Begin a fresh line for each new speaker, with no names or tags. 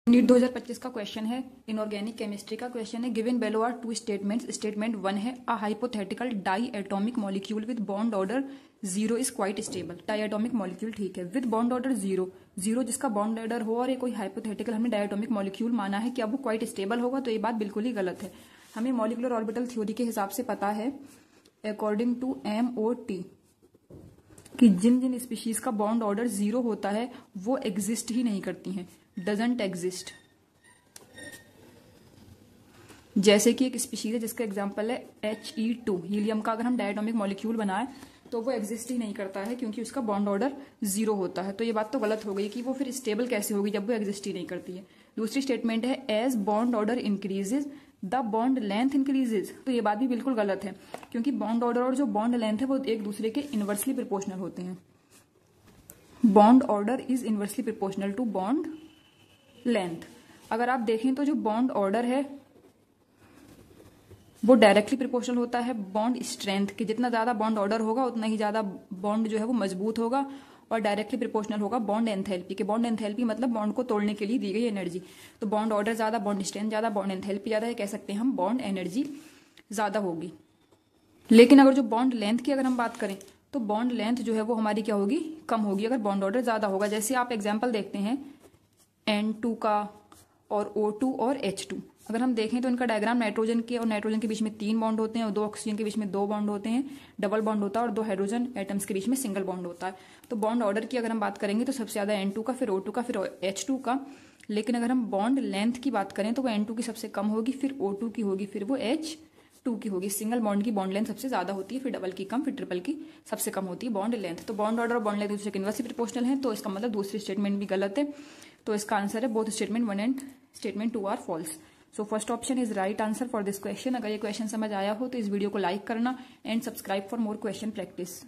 NEET 2025 का question है, inorganic chemistry का क्वेश्चन है। Given below are two statements. Statement 1 है a hypothetical diatomic molecule with bond order 0 is quite stable. Diatomic molecule ठीक है, with bond order 0 जिसका bond order हो और ये कोई हाइपोथेटिकल हमने डाई एटॉमिक मॉलिक्यूल माना है कि अब वो क्वाइट स्टेबल होगा, तो ये बात बिल्कुल ही गलत है। हमें मॉलिक्यूलर ऑर्बिटल थ्योरी के हिसाब से पता है अकॉर्डिंग टू MOT कि जिन जिन स्पीशीज का बॉन्ड ऑर्डर 0 होता है वो एग्जिस्ट ही नहीं करती हैं, डजंट एग्जिस्ट। जैसे कि एक स्पीशीज है जिसका एग्जांपल है He2, हीलियम का अगर हम डायटोमिक मॉलिक्यूल बनाए तो वो एग्जिस्ट ही नहीं करता है क्योंकि उसका बॉन्ड ऑर्डर 0 होता है। तो ये बात तो गलत हो गई कि वो फिर स्टेबल कैसे होगी जब वो एग्जिस्ट ही नहीं करती है। दूसरी स्टेटमेंट है as bond order increases the bond length increases. तो ये बात भी बिल्कुल गलत है क्योंकि बॉन्ड ऑर्डर और जो बॉन्ड लेंथ है वो एक दूसरे के इनवर्सली प्रोपोर्शनल होते हैं। Bond order is inversely proportional to bond length. अगर आप देखें तो जो बॉन्ड ऑर्डर है वो डायरेक्टली प्रोपोर्शनल होता है बॉन्ड स्ट्रेंथ के। जितना ज्यादा बॉन्ड ऑर्डर होगा उतना ही ज्यादा बॉन्ड जो है वो मजबूत होगा, और डायरेक्टली प्रोपोर्शनल होगा बॉन्ड एंथैल्पी के। बॉन्ड एंथैल्पी मतलब बॉन्ड को तोड़ने के लिए दी गई एनर्जी। तो बॉन्ड ऑर्डर ज्यादा, बॉन्ड स्ट्रेंथ ज्यादा, बॉन्ड एंथैल्पी ज्यादा है, कह सकते हैं हम बॉन्ड एनर्जी ज्यादा होगी। लेकिन अगर जो बॉन्ड लेंथ की अगर हम बात करें तो बॉन्ड लेंथ जो है वो हमारी क्या होगी, कम होगी अगर बॉन्ड ऑर्डर ज्यादा होगा। जैसे आप एग्जाम्पल देखते हैं N2 का और O2 और H2। अगर हम देखें तो इनका डायग्राम नाइट्रोजन के और नाइट्रोजन के बीच में 3 बॉन्ड होते हैं और 2 ऑक्सीजन के बीच में 2 बॉन्ड होते हैं, डबल बॉन्ड होता है, और 2 हाइड्रोजन एटम्स के बीच में सिंगल बॉन्ड होता है। तो बॉन्ड ऑर्डर की अगर हम बात करेंगे तो सबसे ज्यादा N2 का, फिर O2 का, फिर H2 का। लेकिन अगर हम बॉन्ड लेंथ की बात करें तो वो N2 की सबसे कम होगी, फिर O2 की होगी, फिर वो H2 की होगी। सिंगल बॉन्ड की बॉन्ड लेंथ सबसे ज्यादा होती है, फिर डबल की कम, फिर ट्रिपल की सबसे कम होती है बॉन्ड लेंथ। तो बॉन्ड ऑर्डर और बॉन्ड लेंथ दूसरे के इनवर्सली प्रोपोर्शनल है, तो इसका मतलब दूसरी स्टेटमेंट भी गलत है। तो इसका आंसर है both statement 1 and statement 2 are false. So first option is right answer for this question. अगर ये क्वेश्चन समझ आया हो तो इस वीडियो को लाइक करना and subscribe for more question practice.